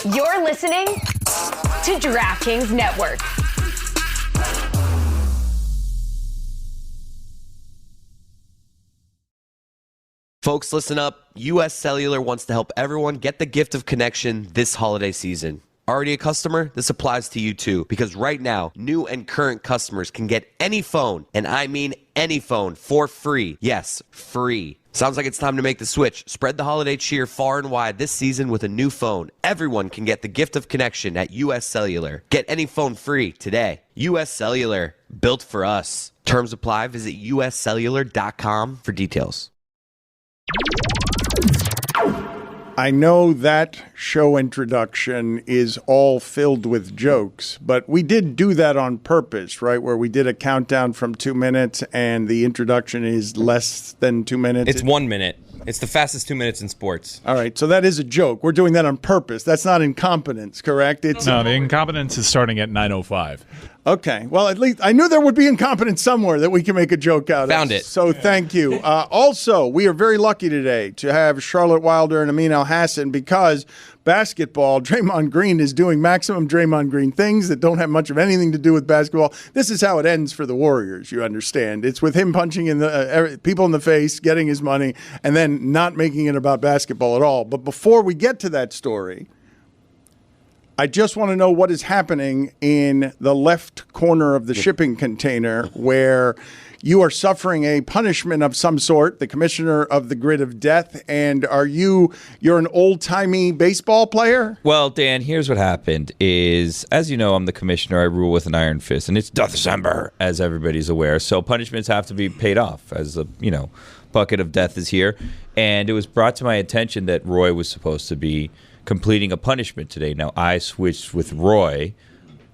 You're listening to DraftKings Network. Folks, listen up. U.S. Cellular wants to help everyone get the gift of connection this holiday season. Already a customer? This applies to you too, because right now, new and current customers can get any phone, and I mean any phone, for free. Yes, free. Sounds like it's time to make the switch. Spread the holiday cheer far and wide this season with a new phone. Everyone can get the gift of connection at U.S. Cellular. Get any phone free today. U.S. Cellular, built for us. Terms apply. Visit uscellular.com for details. I know that show introduction is all filled with jokes, but we did do that on purpose, right? Where we did a countdown from 2 minutes and the introduction is less than 2 minutes. It's 1 minute. It's the fastest 2 minutes in sports. All right, so that is a joke. We're doing that on purpose. That's not incompetence, correct? No, the incompetence is starting at 9:05. Okay, well, at least I knew there would be incompetence somewhere that we can make a joke out of. Found it. So thank you. Also, we are very lucky today to have Charlotte Wilder and Amin Al-Hassan because basketball, Draymond Green is doing maximum Draymond Green things that don't have much of anything to do with basketball. This is how it ends for the Warriors, you understand. It's with him punching in the people in the face, getting his money, and then not making it about basketball at all. But before we get to that story, I just want to know what is happening in the left corner of the shipping container where you are suffering a punishment of some sort, the commissioner of the grid of death. And you're an old-timey baseball player? Well, Dan, here's what happened is, as you know, I'm the commissioner. I rule with an iron fist, and it's December, as everybody's aware. So punishments have to be paid off as the, bucket of death is here. And it was brought to my attention that Roy was supposed to be completing a punishment today. Now, I switched with Roy,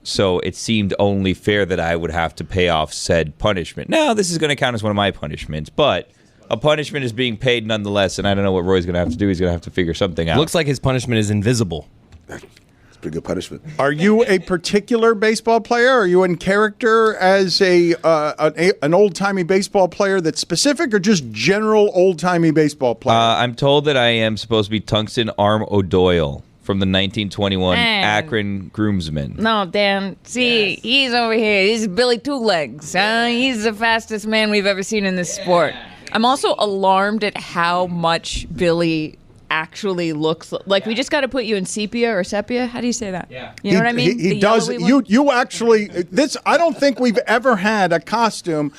so it seemed only fair that I would have to pay off said punishment. Now, this is going to count as one of my punishments, but a punishment is being paid nonetheless, and I don't know what Roy's going to have to do. He's going to have to figure something out. Looks like his punishment is invisible. It's pretty good punishment. Are you a particular baseball player? Are you in character as an old-timey baseball player that's specific, or just general old-timey baseball player? I'm told that I am supposed to be Tungsten Arm O'Doyle from the 1921 Akron Groomsmen. No, Dan. See, He's over here. He's Billy Two Legs. He's the fastest man we've ever seen in this sport. I'm also alarmed at how much Billy actually looks like. We just got to put you in sepia or sepia. How do you say that? Yeah. You know what I mean? He does. You actually, I don't think we've ever had a costume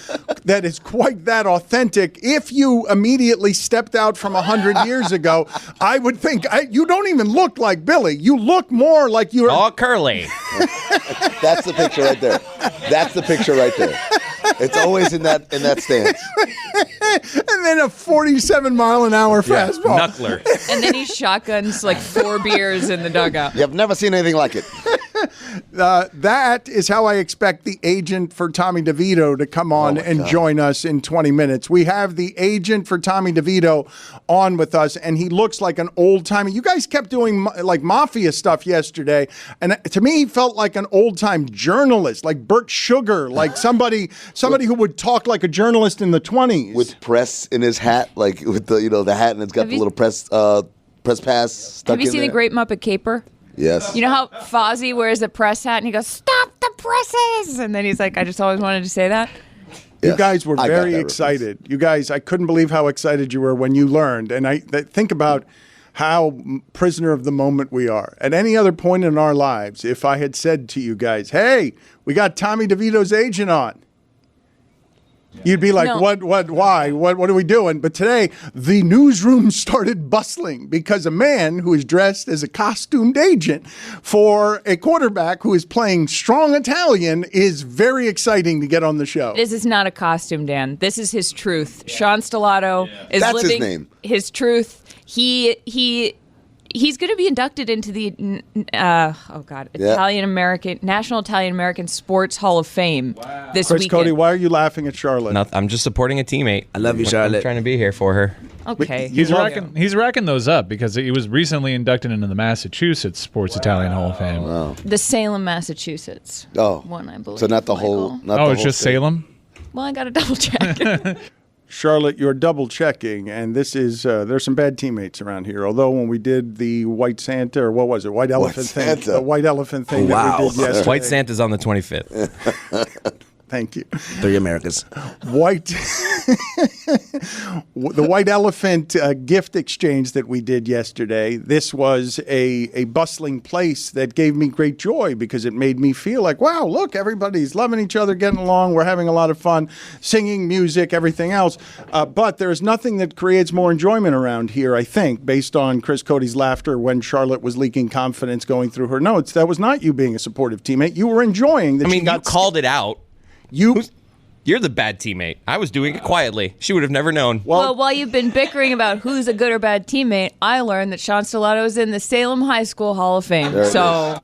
that is quite that authentic. If you immediately stepped out from 100 years ago, I would think you don't even look like Billy. You look more like you're all curly. That's the picture right there. That's the picture right there. It's always in that stance. And then a 47-mile-an-hour fastball. Knuckler. And then he shotguns like 4 beers in the dugout. You've never seen anything like it. That is how I expect the agent for Tommy Devito to come on and join us in 20 minutes. We have the agent for Tommy Devito on with us, and he looks like an old-timey. You guys kept doing like mafia stuff yesterday, and to me, he felt like an old-time journalist, like Bert Sugar, like somebody who would talk like a journalist in the 20s. With press in his hat, like with the hat, and it's got the little press pass stuck in there. Have you seen the Great Muppet Caper? Yes. You know how Fozzie wears a press hat and he goes, "Stop the presses!" And then he's like, "I just always wanted to say that." You guys were very excited. You guys, I couldn't believe how excited you were when you learned. And I think about how prisoner of the moment we are. At any other point in our lives, if I had said to you guys, "Hey, we got Tommy DeVito's agent on," you'd be like, No. What, why? What are we doing? But today, the newsroom started bustling because a man who is dressed as a costumed agent for a quarterback who is playing strong Italian is very exciting to get on the show. This is not a costume, Dan. This is his truth. Sean Stellato is That's his living name. his truth. He's going to be inducted into the National Italian American Sports Hall of Fame this Chris weekend. Cody, why are you laughing at Charlotte? I'm just supporting a teammate. I love you, Charlotte. I'm trying to be here for her. Okay. He's racking those up because he was recently inducted into the Massachusetts Sports Italian Hall of Fame. Wow. The Salem, Massachusetts. Oh. One, I believe. So not the whole. Not the It's whole just state. Salem? Well, I got to double check. Charlotte, you're double checking, and this is there's some bad teammates around here. Although when we did the White Santa, or what was it, White Elephant thing, the White Elephant thing that we did yesterday. White Santa's on the 25th. Thank you. 3 Americas. The White Elephant gift exchange that we did yesterday, this was a bustling place that gave me great joy because it made me feel like, wow, look, everybody's loving each other, getting along, we're having a lot of fun, singing, music, everything else. But there's nothing that creates more enjoyment around here, I think, based on Chris Cody's laughter when Charlotte was leaking confidence going through her notes. That was not you being a supportive teammate. You were enjoying that. I mean, you called it out. You're the bad teammate. I was doing it quietly. She would have never known. Well, while you've been bickering about who's a good or bad teammate, I learned that Sean Stellato is in the Salem High School Hall of Fame. So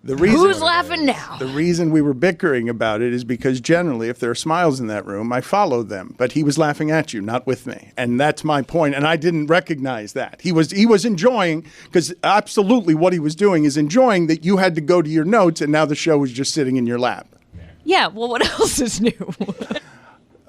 who's laughing now? The reason we were bickering about it is because generally, if there are smiles in that room, I follow them. But he was laughing at you, not with me. And that's my point. And I didn't recognize that. He was enjoying, because absolutely what he was doing is enjoying that you had to go to your notes and now the show was just sitting in your lap. Yeah, well, what else is new?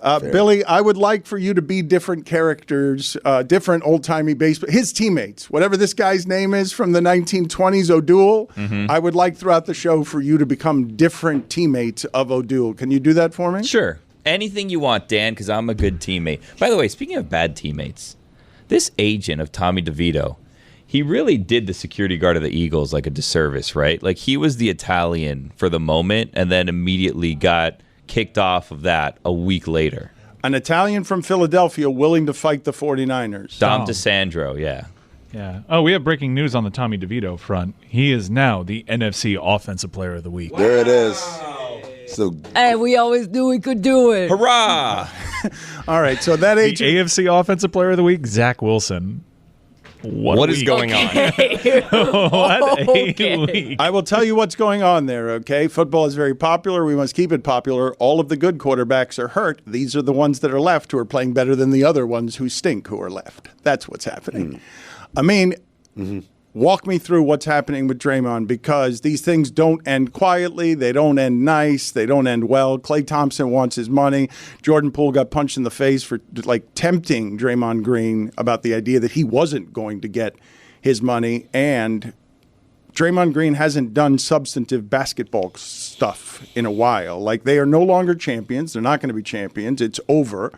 Billy, I would like for you to be different characters, different old-timey baseball. His teammates, whatever this guy's name is from the 1920s, O'Doul, I would like throughout the show for you to become different teammates of O'Doul. Can you do that for me? Sure. Anything you want, Dan, because I'm a good teammate. By the way, speaking of bad teammates, this agent of Tommy DeVito, he really did the security guard of the Eagles like a disservice, right? Like, he was the Italian for the moment and then immediately got kicked off of that a week later. An Italian from Philadelphia willing to fight the 49ers. Dom DeSandro, yeah. Yeah. Oh, we have breaking news on the Tommy DeVito front. He is now the NFC Offensive Player of the Week. Wow. There it is. So, hey, we always knew we could do it. Hurrah! All right, so that agent... The AFC Offensive Player of the Week, Zach Wilson. What is going on? What a week. I will tell you what's going on there, okay? Football is very popular. We must keep it popular. All of the good quarterbacks are hurt. These are the ones that are left who are playing better than the other ones who stink who are left. That's what's happening. I mean, walk me through what's happening with Draymond, because these things don't end quietly. They don't end nice. They don't end well. Klay Thompson wants his money. Jordan Poole got punched in the face for tempting Draymond Green about the idea that he wasn't going to get his money. And Draymond Green hasn't done substantive basketball stuff in a while. Like, they are no longer champions. They're not going to be champions. It's over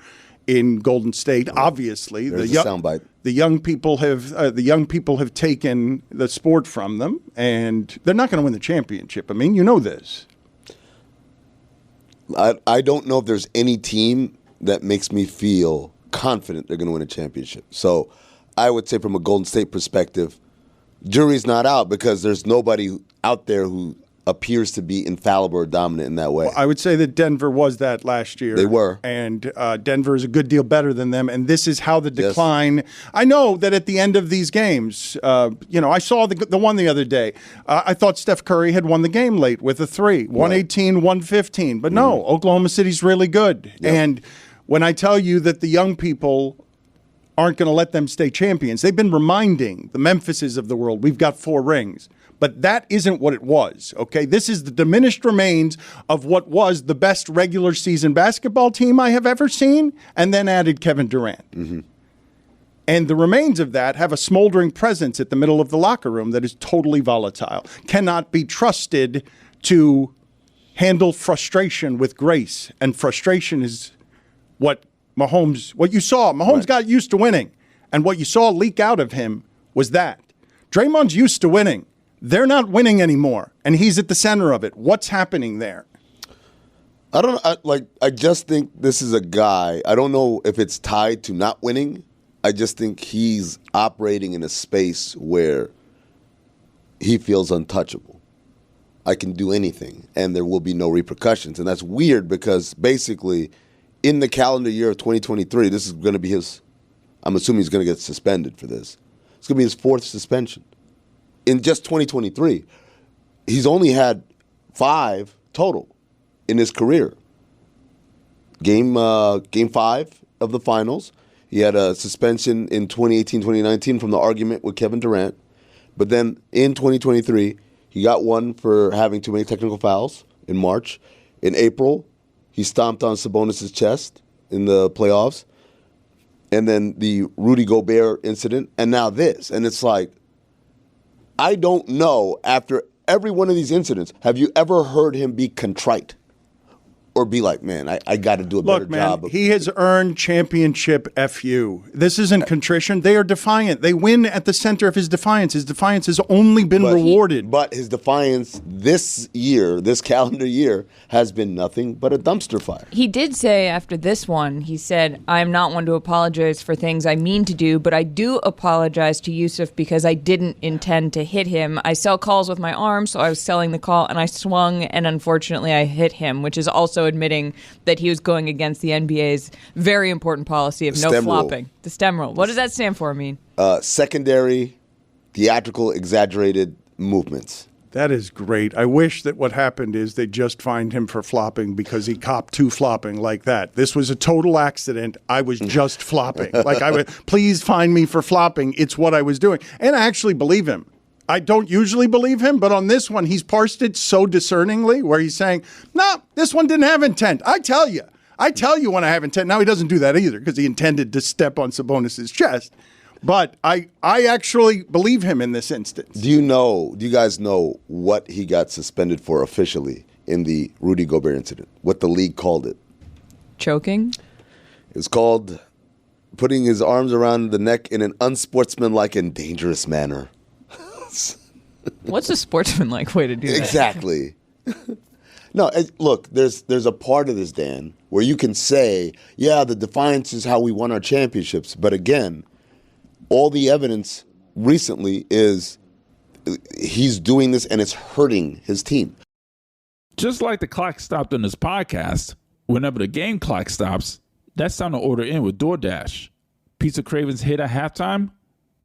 in Golden State. Obviously, there's a soundbite. The young people have taken the sport from them, and they're not going to win the championship. I mean, you know this. I don't know if there's any team that makes me feel confident they're going to win a championship. So I would say from a Golden State perspective, jury's not out, because there's nobody out there who appears to be infallible or dominant in that way. Well, I would say that Denver was that last year. They were. And Denver is a good deal better than them. And this is how the decline. Yes. I know that at the end of these games, I saw the one the other day. I thought Steph Curry had won the game late with a 3, 118, 115. But no, Oklahoma City's really good. Yep. And when I tell you that the young people aren't going to let them stay champions, they've been reminding the Memphises of the world, we've got 4 rings. But that isn't what it was, okay? This is the diminished remains of what was the best regular season basketball team I have ever seen, and then added Kevin Durant. And the remains of that have a smoldering presence at the middle of the locker room that is totally volatile, cannot be trusted to handle frustration with grace. And frustration is what you saw. Mahomes got used to winning, and what you saw leak out of him was that. Draymond's used to winning. They're not winning anymore, and he's at the center of it. What's happening there? I just think this is a guy, I don't know if it's tied to not winning. I just think he's operating in a space where he feels untouchable. I can do anything, and there will be no repercussions. And that's weird, because basically in the calendar year of 2023, this is going to be I'm assuming he's going to get suspended for this. It's going to be his 4th suspension. In just 2023, he's only had 5 total in his career. Game 5 of the finals, he had a suspension in 2018-2019 from the argument with Kevin Durant. But then in 2023, he got one for having too many technical fouls in March. In April, he stomped on Sabonis' chest in the playoffs, and then the Rudy Gobert incident, and now this. And it's like, I don't know, after every one of these incidents, have you ever heard him be contrite? Or be like, man, I got to do a better job. Look, man, he has earned championship FU. This isn't contrition. They are defiant. They win at the center of his defiance. His defiance has only been rewarded. But his defiance this year, this calendar year, has been nothing but a dumpster fire. He did say after this one, he said, I'm not one to apologize for things I mean to do, but I do apologize to Yusuf because I didn't intend to hit him. I sell calls with my arm, so I was selling the call, and I swung, and unfortunately I hit him, which is also admitting that he was going against the NBA's very important policy of no flopping. The STEM rule. What does that stand for, Amin? Secondary, theatrical, exaggerated movements. That is great. I wish that what happened is they just fined him for flopping because he copped to flopping like that. This was a total accident. I was just flopping. Like, please fine me for flopping. It's what I was doing. And I actually believe him. I don't usually believe him, but on this one, he's parsed it so discerningly where he's saying, no, this one didn't have intent. I tell you when I have intent. Now, he doesn't do that either because he intended to step on Sabonis' chest. But I actually believe him in this instance. Do you guys know what he got suspended for officially in the Rudy Gobert incident? What the league called it? Choking? It's called putting his arms around the neck in an unsportsmanlike and dangerous manner. What's a sportsmanlike way to do that? Exactly. No, look, there's a part of this, Dan, where you can say, yeah, the defiance is how we won our championships. But again, all the evidence recently is he's doing this and it's hurting his team. Just like the clock stopped on this podcast, whenever the game clock stops, that's time to order in with DoorDash. Pizza cravings hit at halftime?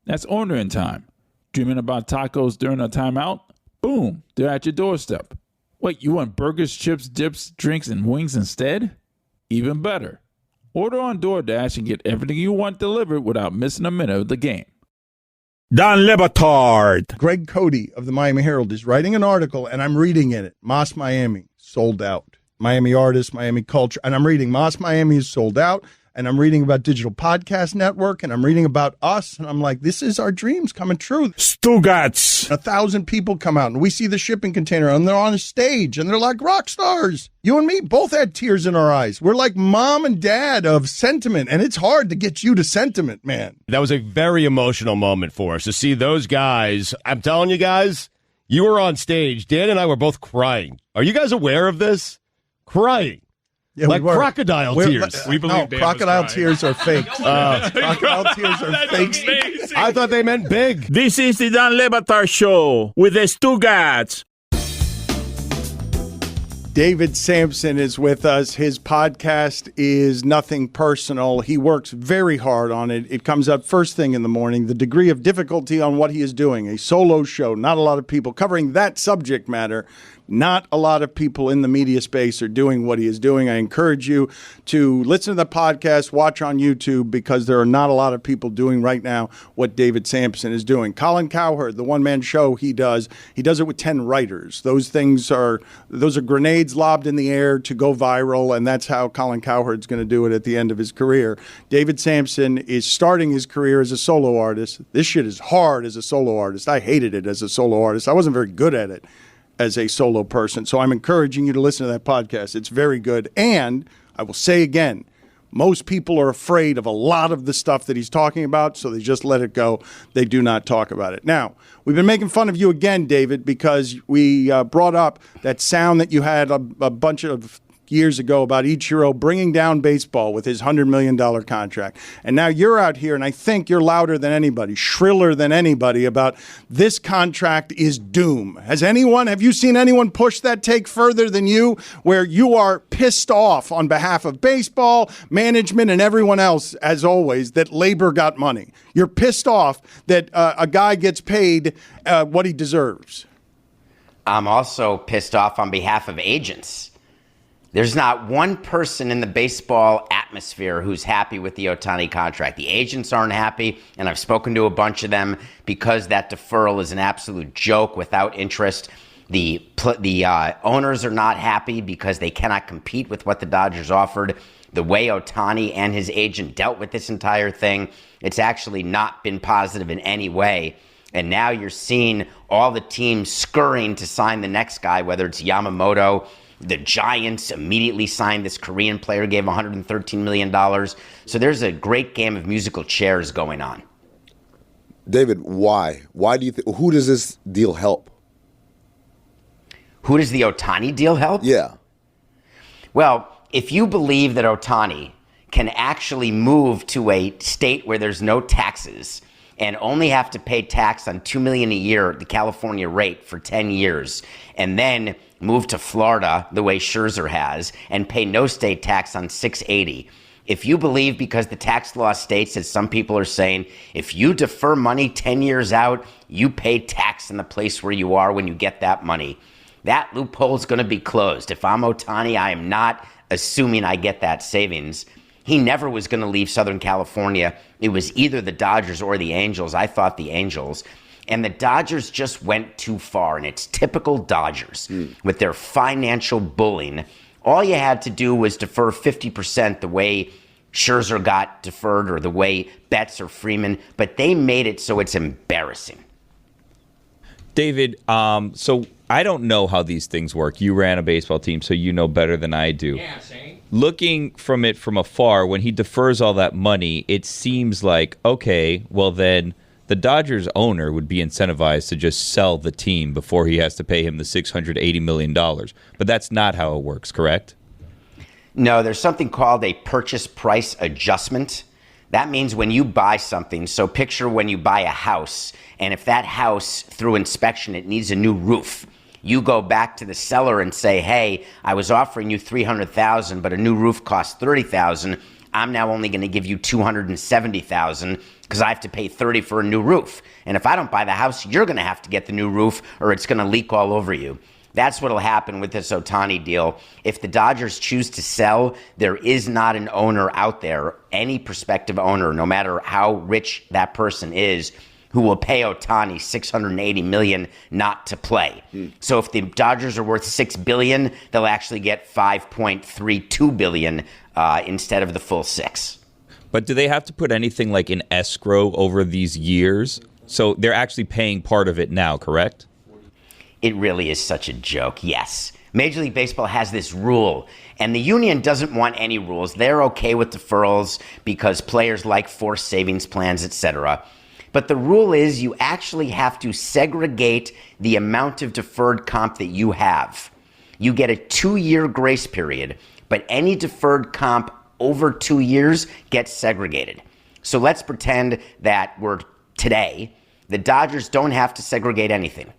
That's ordering time. Dreaming about tacos during a timeout? Boom, they're at your doorstep. Wait, you want burgers, chips, dips, drinks, and wings instead? Even better. Order on DoorDash and get everything you want delivered without missing a minute of the game. Don Le Batard. Greg Cody of the Miami Herald is writing an article, and I'm reading in it. Moss Miami, sold out. Miami artists, Miami culture. And I'm reading Moss Miami is sold out. And I'm reading about Digital Podcast Network, and I'm reading about us, and I'm like, this is our dreams coming true. Stugotz. 1,000 people come out, and we see the shipping container, and they're on a stage, and they're like rock stars. You and me both had tears in our eyes. We're like mom and dad of sentiment, and it's hard to get you to sentiment, man. That was a very emotional moment for us to see those guys. I'm telling you guys, you were on stage. Dan and I were both crying. Are you guys aware of this? Crying. Yeah, like crocodile tears. We believe no, crocodile tears are fake. Crocodile tears are fake. Amazing. I thought they meant big. This is the Dan Le Batard Show with the Stugotz. David Samson is with us. His podcast is Nothing Personal. He works very hard on it. It comes out first thing in the morning. The degree of difficulty on what he is doing, a solo show, not a lot of people covering that subject matter. Not a lot of people in the media space are doing what he is doing. I encourage you to listen to the podcast, watch on YouTube, because there are not a lot of people doing right now what David Samson is doing. Colin Cowherd, the one-man show he does it with 10 writers. Those are grenades lobbed in the air to go viral, and that's how Colin Cowherd's going to do it at the end of his career. David Samson is starting his career as a solo artist. This shit is hard as a solo artist. I hated it as a solo artist. I wasn't very good at it as a solo person. So I'm encouraging you to listen to that podcast. It's very good. And I will say again, most people are afraid of a lot of the stuff that he's talking about, so they just let it go. They do not talk about it. Now, we've been making fun of you again, David, because we brought up that sound that you had a bunch of years ago about Ichiro bringing down baseball with his $100 million contract. And now you're out here, and I think you're louder than anybody, shriller than anybody about this contract is doom. Have you seen anyone push that take further than you, where you are pissed off on behalf of baseball, management, and everyone else, as always, that labor got money? You're pissed off that a guy gets paid what he deserves. I'm also pissed off on behalf of agents. There's not one person in the baseball atmosphere who's happy with the Ohtani contract. The agents aren't happy, and I've spoken to a bunch of them because that deferral is an absolute joke without interest. The owners are not happy because they cannot compete with what the Dodgers offered. the way Ohtani and his agent dealt with this entire thing, it's actually not been positive in any way. And now you're seeing all the teams scurrying to sign the next guy, whether it's Yamamoto. The Giants immediately signed this Korean player, gave $113 million. So there's a great game of musical chairs going on. David, why? Why do you think? Who does this deal help? Who does the Ohtani deal help? Yeah. Well, if you believe that Ohtani can actually move to a state where there's no taxes and only have to pay tax on $2 million a year, the California rate, for 10 years, and then move to Florida the way Scherzer has and pay no state tax on $680. If you believe, because the tax law states, as some people are saying, if you defer money 10 years out, you pay tax in the place where you are when you get that money. That loophole is going to be closed. If I'm Ohtani, I am not assuming I get that savings. He never was going to leave Southern California. It was either the Dodgers or the Angels. I thought the Angels. And the Dodgers just went too far. And it's typical Dodgers with their financial bullying. All you had to do was defer 50% the way Scherzer got deferred or the way Betts or Freeman. But they made it so it's embarrassing. David, so I don't know how these things work. You ran a baseball team, so you know better than I do. Yeah, same. Looking from it from afar, when he defers all that money, it seems like, okay, well then the Dodgers owner would be incentivized to just sell the team before he has to pay him the $680 million. But that's not how it works, correct? No, there's something called a purchase price adjustment. That means when you buy something, so picture when you buy a house, and if that house, through inspection, it needs a new roof, you go back to the seller and say, hey, I was offering you $300,000, but a new roof costs $30,000. I'm now only going to give you $270,000 because I have to pay $30,000 for a new roof. And if I don't buy the house, you're going to have to get the new roof or it's going to leak all over you. That's what will happen with this Ohtani deal. If the Dodgers choose to sell, there is not an owner out there, any prospective owner, no matter how rich that person is, who will pay Ohtani $680 million not to play. So if the Dodgers are worth $6 billion, they'll actually get $5.32 billion instead of the full $6 billion. But do they have to put anything like in escrow over these years? So they're actually paying part of it now, correct? It really is such a joke, yes. Major League Baseball has this rule, and the union doesn't want any rules. They're okay with deferrals because players like forced savings plans, etc. But the rule is you actually have to segregate the amount of deferred comp that you have. You get a 2-year grace period, but any deferred comp over 2 years gets segregated. So let's pretend that we're today. The Dodgers don't have to segregate anything.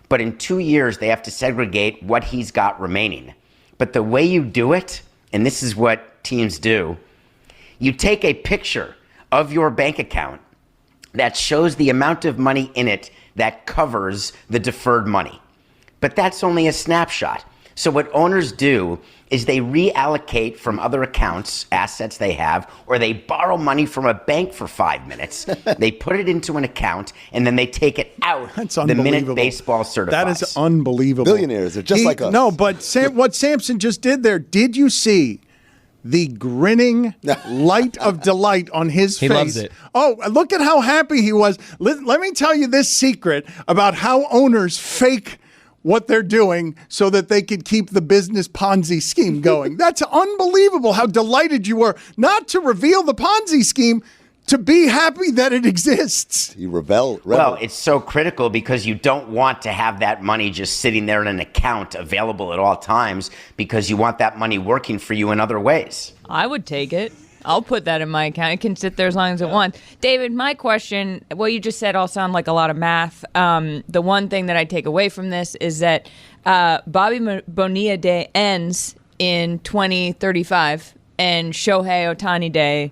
But in 2 years, they have to segregate what he's got remaining. But the way you do it, and this is what teams do, you take a picture of your bank account that shows the amount of money in it that covers the deferred money. But that's only a snapshot. So what owners do is they reallocate from other accounts, assets they have, or they borrow money from a bank for 5 minutes. They put it into an account, and then they take it out the minute baseball certifies. That is unbelievable. Billionaires are just like us. No, but what Samson just did there, did you see the grinning light of delight on his face? He loves it. Oh, look at how happy he was. Let me tell you this secret about how owners fake what they're doing so that they could keep the business Ponzi scheme going. That's unbelievable how delighted you were, not to reveal the Ponzi scheme, to be happy that it exists. You rebel. Well, it's so critical because you don't want to have that money just sitting there in an account available at all times because you want that money working for you in other ways. I would take it. I'll put that in my account. It can sit there as long as it wants. David, my question, what you just said all sound like a lot of math. The one thing that I take away from this is that Bobby Bonilla Day ends in 2035 and Shohei Ohtani Day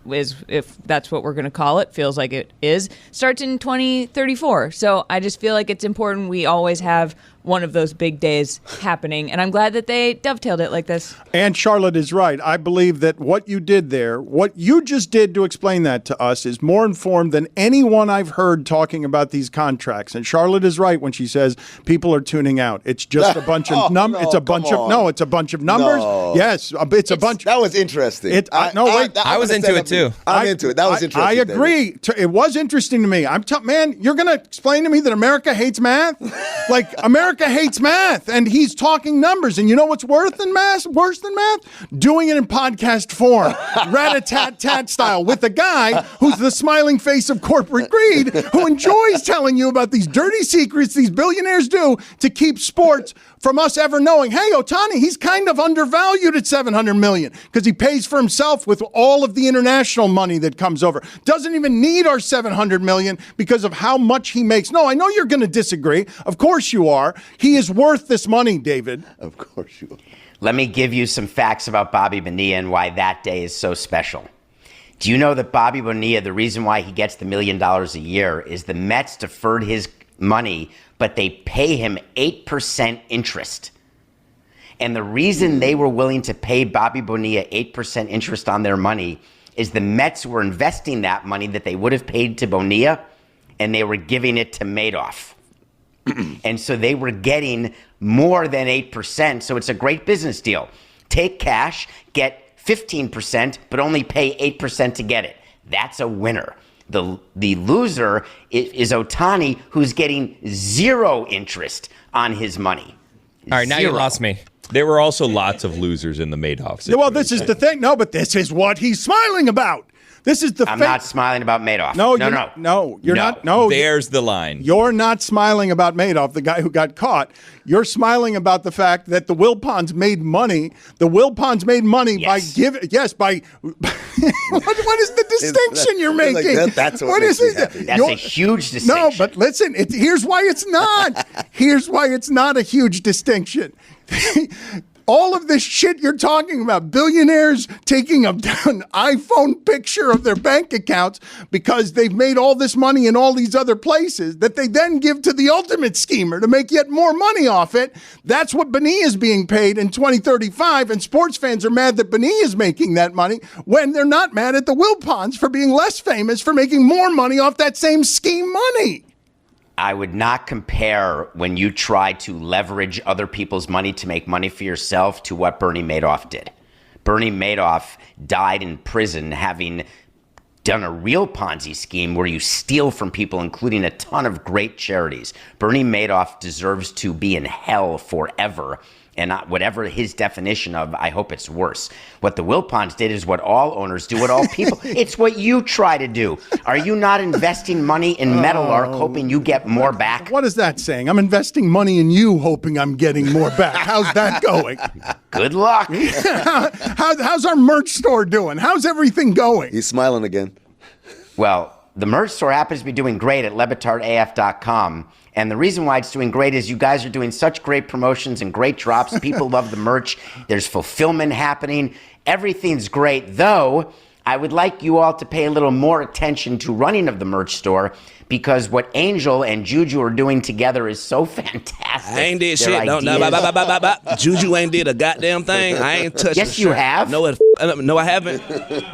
is, if that's what we're going to call it, feels like it is, starts in 2034. So I just feel like it's important we always have one of those big days happening. And I'm glad that they dovetailed it like this. And Charlotte is right. I believe that what you did there, what you just did to explain that to us, is more informed than anyone I've heard talking about these contracts. And Charlotte is right when she says people are tuning out. It's just a bunch of numbers. It's a bunch of numbers. No. Yes, it's a bunch. That was interesting. I was into it too. I'm into it. That was interesting. I agree. It was interesting to me. Man, you're going to explain to me that America hates math? Like, America hates math, and he's talking numbers. And you know what's worse than math? Doing it in podcast form, rat-a-tat-tat style, with a guy who's the smiling face of corporate greed, who enjoys telling you about these dirty secrets these billionaires do to keep sports from us ever knowing, hey, Ohtani, he's kind of undervalued at $700 million because he pays for himself with all of the international money that comes over. Doesn't even need our $700 million because of how much he makes. No, I know you're going to disagree. Of course you are. He is worth this money, David. Of course you are. Let me give you some facts about Bobby Bonilla and why that day is so special. Do you know that Bobby Bonilla, the reason why he gets the $1 million a year is the Mets deferred his money, but they pay him 8% interest. And the reason they were willing to pay Bobby Bonilla 8% interest on their money is the Mets were investing that money that they would have paid to Bonilla, and they were giving it to Madoff. And so they were getting more than 8%. So it's a great business deal. Take cash, get 15%, but only pay 8% to get it. That's a winner. The loser is Ohtani, who's getting 0 interest on his money. All right, now you lost me. There were also lots of losers in the Madoff situation. Well, this is the thing. No, but this is what he's smiling about. This is the I'm not smiling about Madoff. No, you're not. No, there's the line. You're not smiling about Madoff, the guy who got caught. You're smiling about the fact that the Wilpons made money. The Wilpons made money by giving. Yes, by. What is the distinction you're making? Like that's what makes me happy. That's a huge distinction. No, but listen. Here's why it's not. Here's why it's not a huge distinction. All of this shit you're talking about, billionaires taking an iPhone picture of their bank accounts because they've made all this money in all these other places that they then give to the ultimate schemer to make yet more money off it. That's what Bonilla is being paid in 2035, and sports fans are mad that Bonilla is making that money when they're not mad at the Wilpons for being less famous for making more money off that same scheme money. I would not compare when you try to leverage other people's money to make money for yourself to what Bernie Madoff did. Bernie Madoff died in prison having done a real Ponzi scheme where you steal from people, including a ton of great charities. Bernie Madoff deserves to be in hell forever. And whatever his definition of, I hope it's worse. What the Wilpons did is what all owners do, what all people. It's what you try to do. Are you not investing money in Meadowlark hoping you get more back? What is that saying? I'm investing money in you hoping I'm getting more back. How's that going? Good luck. How's our merch store doing? How's everything going? He's smiling again. Well, the merch store happens to be doing great at LeBatardAF.com. And the reason why it's doing great is you guys are doing such great promotions and great drops. People love the merch. There's fulfillment happening. Everything's great, though I would like you all to pay a little more attention to running of the merch store because what Angel and Juju are doing together is so fantastic. I ain't did shit. Juju ain't did a goddamn thing. I ain't touched Yes, you have. No, I haven't.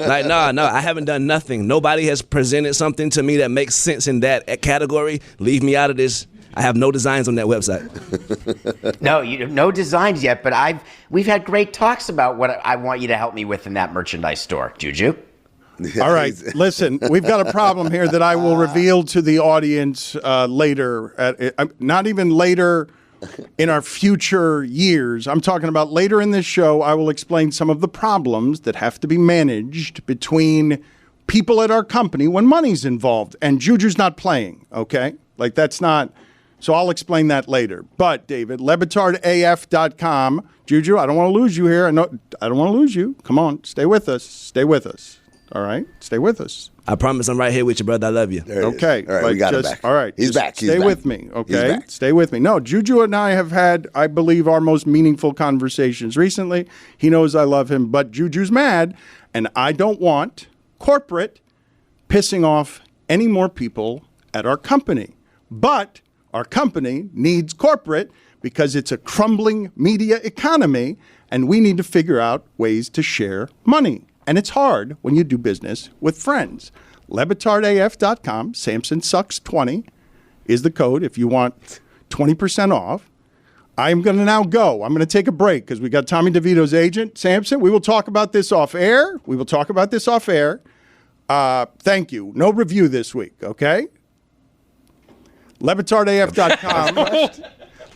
Like, no, I haven't done nothing. Nobody has presented something to me that makes sense in that category. Leave me out of this. I have no designs on that website. No, you have no designs yet, but we've had great talks about what I want you to help me with in that merchandise store. Juju? All right, listen, we've got a problem here that I will reveal to the audience later. Not even later in our future years. I'm talking about later in this show, I will explain some of the problems that have to be managed between people at our company when money's involved. And Juju's not playing, okay? Like, that's not... So I'll explain that later. But, David, LeBatardAF.com. Juju, I don't want to lose you here. I don't want to lose you. Come on, stay with us. Stay with us. All right? Stay with us. I promise I'm right here with you, brother. I love you. Okay. All right, we got him back. All right. He's back. Stay with me, okay? Stay with me. No, Juju and I have had, I believe, our most meaningful conversations recently. He knows I love him, but Juju's mad, and I don't want corporate pissing off any more people at our company. But Our company needs corporate because it's a crumbling media economy, and we need to figure out ways to share money. And it's hard when you do business with friends. LebatardAF.com, Samson Sucks 20 is the code if you want 20% off. I'm going to now go. I'm going to take a break because we got Tommy DeVito's agent, Samson. We will talk about this off air. Thank you. No review this week, okay? LebatardAF.com.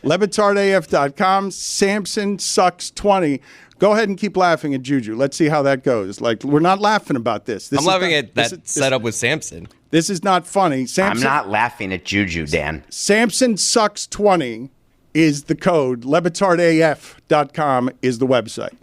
LebatardAF.com, Samson Sucks 20. Go ahead and keep laughing at Juju. Let's see how that goes. Like, we're not laughing about this. I'm laughing at that setup with Samson. This is not funny. I'm not laughing at Juju, Dan. Samson Sucks 20 is the code. LebatardAF.com is the website.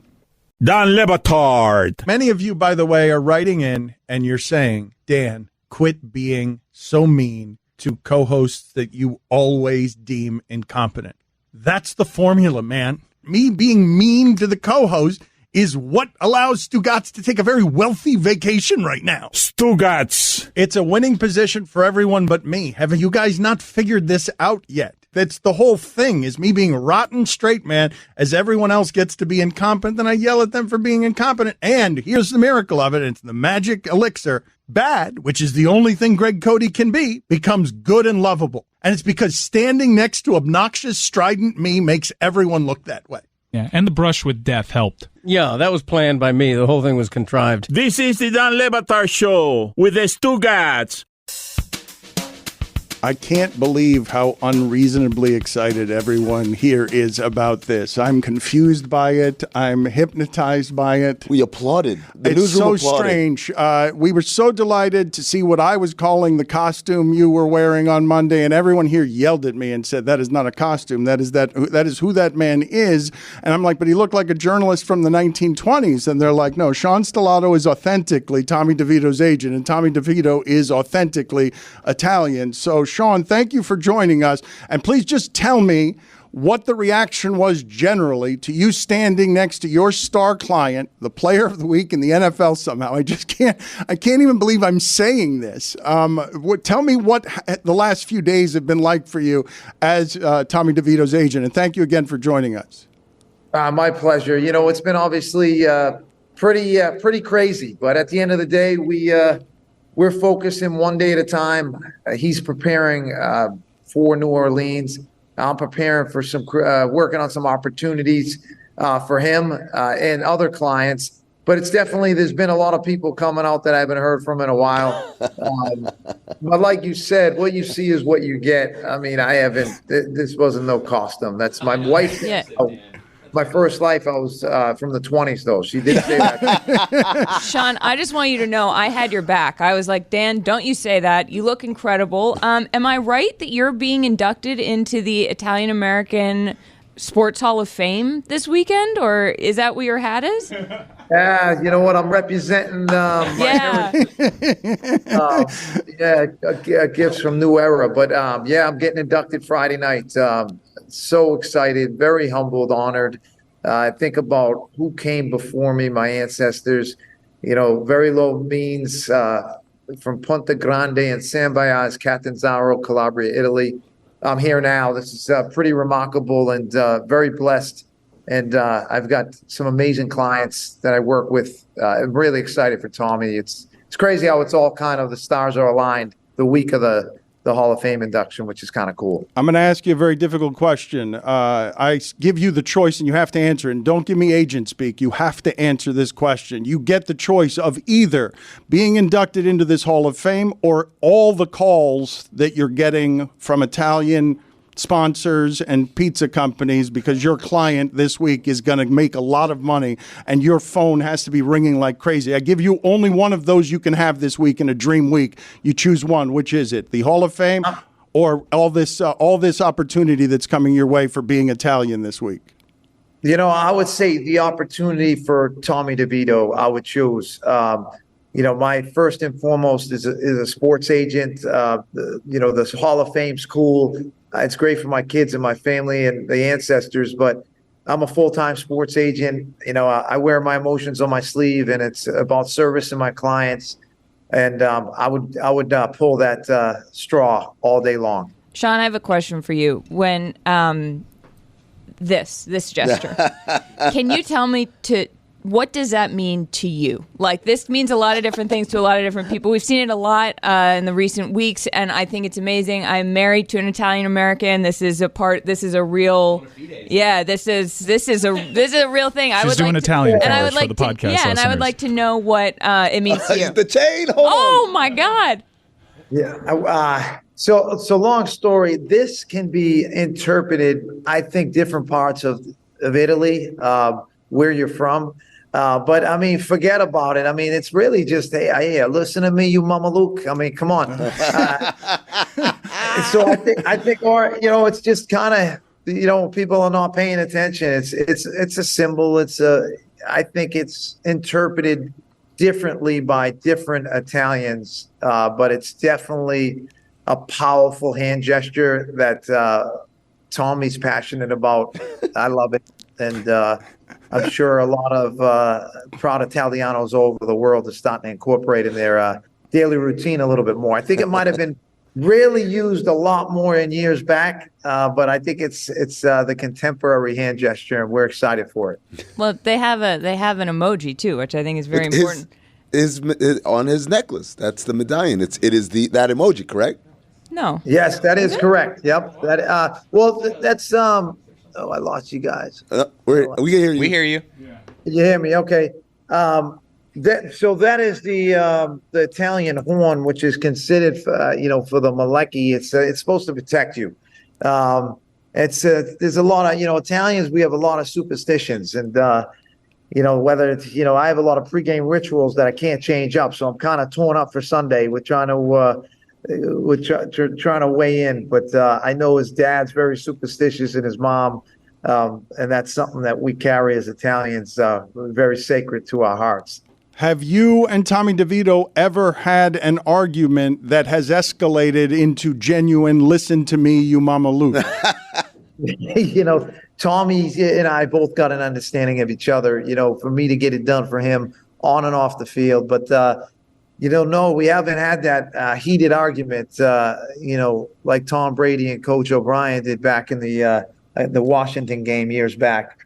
Dan Le Batard. Many of you, by the way, are writing in and you're saying, Dan, quit being so mean to co-hosts that you always deem incompetent. That's the formula, man. Me being mean to the co-host is what allows Stugotz to take a very wealthy vacation right now. Stugotz. It's a winning position for everyone but me. Have you guys not figured this out yet? That's the whole thing, is me being rotten straight man as everyone else gets to be incompetent, and I yell at them for being incompetent. And here's the miracle of it. It's the magic elixir. Bad, which is the only thing Greg Cody can be, becomes good and lovable. And it's because standing next to obnoxious, strident me makes everyone look that way. Yeah, and the brush with death helped. Yeah, that was planned by me. The whole thing was contrived. This is the Dan Le Batard Show with the Stugotz. I can't believe how unreasonably excited everyone here is about this. I'm confused by it. I'm hypnotized by it. We applauded. It's so strange. We were so delighted to see what I was calling the costume you were wearing on Monday, and everyone here yelled at me and said, that is not a costume. That is who that man is. And I'm like, but he looked like a journalist from the 1920s. And they're like, no, Sean Stellato is authentically Tommy DeVito's agent, and Tommy DeVito is authentically Italian. So Sean, thank you for joining us. And please just tell me what the reaction was generally to you standing next to your star client, the player of the week in the NFL somehow. I can't even believe I'm saying this. Tell me what the last few days have been like for you as Tommy DeVito's agent. And thank you again for joining us. My pleasure. You know, it's been obviously pretty crazy, but at the end of the day, we're focusing one day at a time. He's preparing for New Orleans. I'm preparing for working on some opportunities for him and other clients. But it's definitely, there's been a lot of people coming out that I haven't heard from in a while. But like you said, what you see is what you get. I mean, this wasn't no costume. That's my wife. Yeah. My first life, I was from the 20s, though. She did say that. Sean, I just want you to know I had your back. I was like, Dan, don't you say that. You look incredible. Am I right that you're being inducted into the Italian-American Sports Hall of Fame this weekend? Or is that what your hat is? You know what? I'm representing gifts from New Era. But, I'm getting inducted Friday night. So excited, very humbled, honored. I think about who came before me, my ancestors, very low means from Ponte Grande and San Bias, Catanzaro, Calabria, Italy. I'm here now. This is pretty remarkable and very blessed. And I've got some amazing clients that I work with. I'm really excited for Tommy. It's crazy how it's all kind of the stars are aligned the week of the Hall of Fame induction, which is kind of cool. I'm going to ask you a very difficult question. I give you the choice and you have to answer it. And don't give me agent speak. You have to answer this question. You get the choice of either being inducted into this Hall of Fame or all the calls that you're getting from Italian sponsors and pizza companies because your client this week is going to make a lot of money and your phone has to be ringing like crazy. I give you only one of those you can have this week in a dream week. You choose one. Which is it? The Hall of Fame or all this opportunity that's coming your way for being Italian this week? I would say the opportunity for Tommy DeVito, I would choose. My first and foremost is a sports agent. This Hall of Fame's cool. It's great for my kids and my family and the ancestors, but I'm a full-time sports agent. I wear my emotions on my sleeve, and it's about servicing my clients. And I would pull that straw all day long. Sean, I have a question for you. When this gesture, can you tell me what does that mean to you? Like, this means a lot of different things to a lot of different people. We've seen it a lot in the recent weeks, and I think it's amazing. I'm married to an Italian American. This is a real, this is a real thing. She's doing Italian for the podcast. Yeah, and I would like to know what it means to you. The chain. Oh my God. Yeah. So long story. This can be interpreted, I think, different parts of Italy, where you're from. But I mean, forget about it. I mean, it's really just, hey, listen to me, you Mama Luke. I mean, come on. So I think, or it's just kind of, people are not paying attention. It's a symbol. I think it's interpreted differently by different Italians, but it's definitely a powerful hand gesture that Tommy's passionate about. I love it, and I'm sure a lot of proud Italianos all over the world are starting to incorporate in their daily routine a little bit more. I think it might have been really used a lot more in years back, but I think it's the contemporary hand gesture, and we're excited for it. Well, they have an emoji too, which I think is very important. Is on his necklace. That's the medallion. It is that emoji, correct? No. Yes, that is correct. Yep. That's Oh, I lost you guys. We can hear you. We hear you. You hear me? Okay. That is the Italian horn, which is considered, for the Malecki. It's supposed to protect you. There's a lot of Italians. We have a lot of superstitions, and whether it's I have a lot of pregame rituals that I can't change up. So I'm kind of torn up for Sunday. We're trying to weigh in, but I know his dad's very superstitious and his mom, and that's something that we carry as Italians, very sacred to our hearts. Have you and Tommy Devito ever had an argument that has escalated into genuine "listen to me, you Mama Luke"? Tommy and I both got an understanding of each other, for me to get it done for him on and off the field. But, no, we haven't had that heated argument, like Tom Brady and Coach O'Brien did back in the Washington game years back.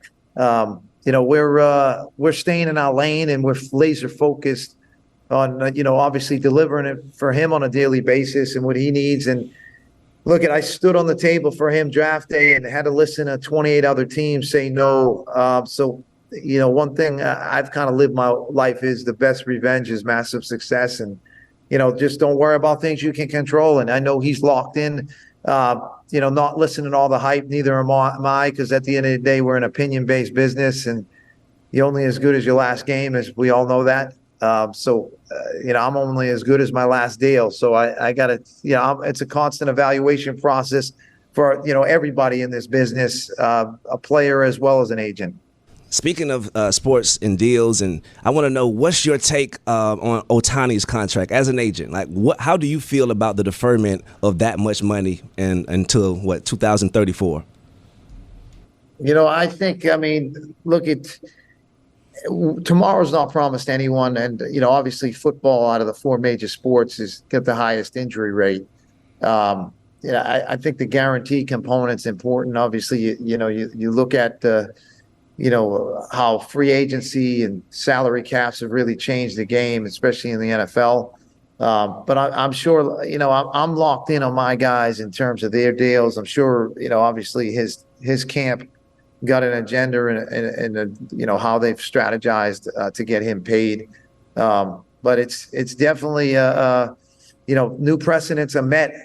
We're staying in our lane, and we're laser focused on, obviously delivering it for him on a daily basis and what he needs. And look, I stood on the table for him draft day and had to listen to 28 other teams say no. One thing I've kind of lived my life is the best revenge is massive success. And, just don't worry about things you can control. And I know he's locked in, not listening to all the hype. Neither am I, because at the end of the day, we're an opinion-based business, and you're only as good as your last game, as we all know that. I'm only as good as my last deal. So I got to, it's a constant evaluation process for, everybody in this business, a player as well as an agent. Speaking of sports and deals, and I want to know, what's your take on Ohtani's contract as an agent? Like, how do you feel about the deferment of that much money until 2034? I think, look, tomorrow's not promised to anyone, and obviously football out of the four major sports has got the highest injury rate. I think the guarantee component's important. Obviously, you look at how free agency and salary caps have really changed the game, especially in the NFL. But I'm sure, I'm locked in on my guys in terms of their deals. I'm sure, obviously his camp got an agenda and how they've strategized to get him paid. But it's definitely new precedents are met,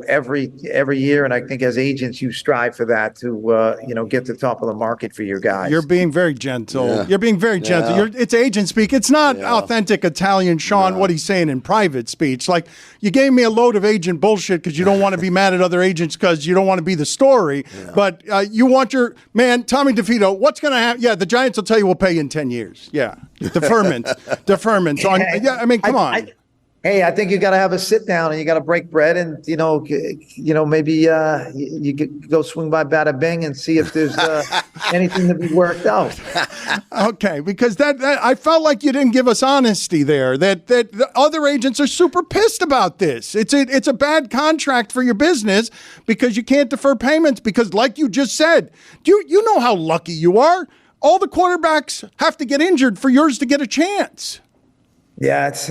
every year, and I think as agents you strive for that to get to the top of the market for your guys. You're being very gentle. Yeah. You're being very gentle. Yeah. It's agent speak. It's not authentic Italian Sean, what he's saying in private speech. Like, you gave me a load of agent bullshit because you don't want to be mad at other agents because you don't want to be the story. Yeah. But you want your man, Tommy DeVito, what's going to happen? Yeah, the Giants will tell you we'll pay you in 10 years. Yeah. Deferment. Come on. Hey, I think you got to have a sit down and you got to break bread and maybe you could go swing by Bada Bing and see if there's anything to be worked out. Okay, because that I felt like you didn't give us honesty there. That the other agents are super pissed about this. It's a bad contract for your business because you can't defer payments because, like you just said, you know how lucky you are. All the quarterbacks have to get injured for yours to get a chance. Yeah, it's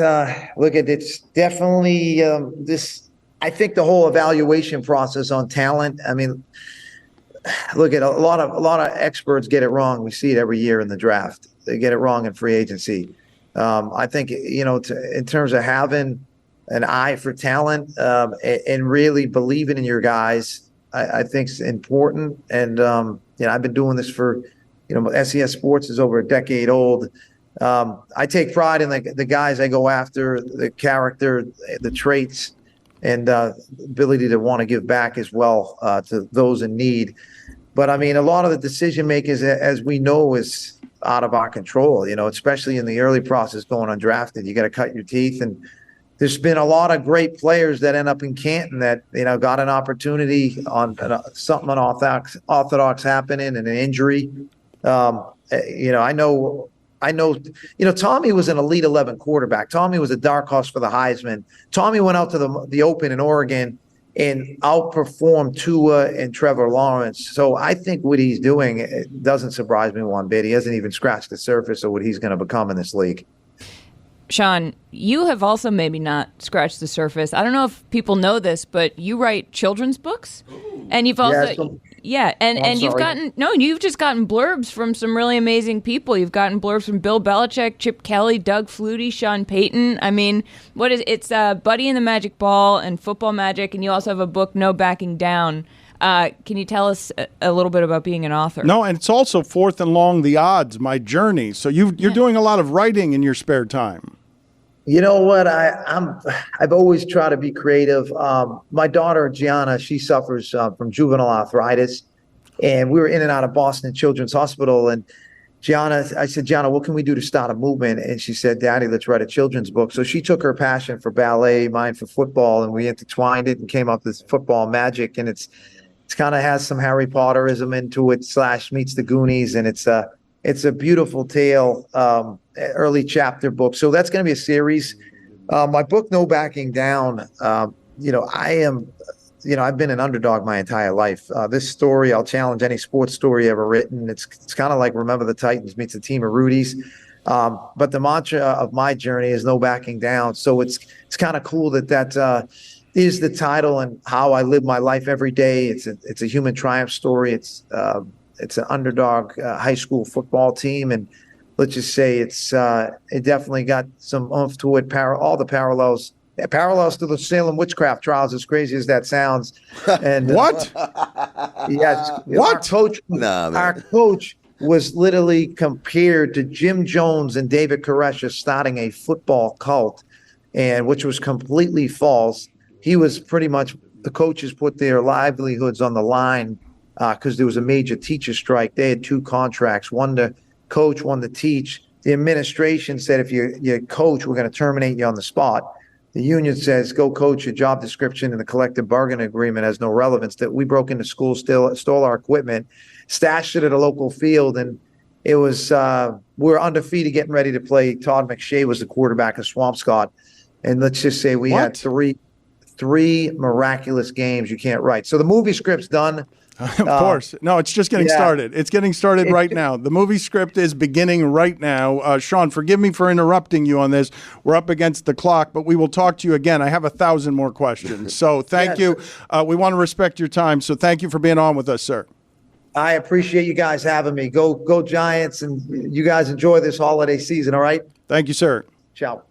definitely this. I think the whole evaluation process on talent. I mean, look at a lot of experts get it wrong. We see it every year in the draft. They get it wrong in free agency. I think in terms of having an eye for talent and really believing in your guys, I think is important. And I've been doing this for SES Sports is over a decade old. I take pride in the guys I go after, the character, the traits, and ability to want to give back as well to those in need. But I mean, a lot of the decision makers, as we know, is out of our control. Especially in the early process going undrafted, you got to cut your teeth. And there's been a lot of great players that end up in Canton that got an opportunity on something unorthodox happening and an injury. I know, Tommy was an Elite 11 quarterback. Tommy was a dark horse for the Heisman. Tommy went out to the Open in Oregon and outperformed Tua and Trevor Lawrence. So I think what he's doing, it doesn't surprise me one bit. He hasn't even scratched the surface of what he's going to become in this league. Sean, you have also maybe not scratched the surface. I don't know if people know this, but you write children's books. And you've also... Yeah, and you've just gotten blurbs from some really amazing people. You've gotten blurbs from Bill Belichick, Chip Kelly, Doug Flutie, Sean Payton. I mean, it's Buddy and the Magic Ball and Football Magic, and you also have a book, No Backing Down. Can you tell us a little bit about being an author? No, and it's also Fourth and Long, The Odds, My Journey. So you're doing a lot of writing in your spare time. You know what? I've always tried to be creative. My daughter Gianna, she suffers from juvenile arthritis, and we were in and out of Boston Children's Hospital. And I said, Gianna, what can we do to start a movement? And she said, Daddy, let's write a children's book. So she took her passion for ballet, mine for football, and we intertwined it and came up with Football Magic. And it's kind of has some Harry Potterism into it / meets the Goonies, and it's a beautiful tale. Early chapter book. So that's going to be a series. My book, No Backing Down, I've been an underdog my entire life. This story, I'll challenge any sports story ever written. It's kind of like Remember the Titans meets a team of Rudies. But the mantra of my journey is no backing down. So it's kind of cool that is the title and how I live my life every day. It's a human triumph story. It's an underdog high school football team, and let's just say it definitely got some oomph to it. All the parallels to the Salem witchcraft trials, as crazy as that sounds. And what? Yes. What? Our coach was literally compared to Jim Jones and David Koresh starting a football cult, and which was completely false. He was pretty much, the coaches put their livelihoods on the line because there was a major teacher strike. They had 2 contracts, one to coach, one to teach. The administration said, if you coach, we're going to terminate you on the spot. The union says, go coach. Your job description and the collective bargaining agreement has no relevance. That we broke into schools, stole our equipment, stashed it at a local field, and it was we were undefeated, getting ready to play. Todd McShay was the quarterback of Swampscott, and let's just say we had three miraculous games you can't write. So the movie script's done. Of course. No, it's just getting started. It's getting started right now. The movie script is beginning right now. Sean, forgive me for interrupting you on this. We're up against the clock, but we will talk to you again. I have 1,000 more questions. So thank you. We want to respect your time. So thank you for being on with us, sir. I appreciate you guys having me. Go Giants, and you guys enjoy this holiday season, all right? Thank you, sir. Ciao.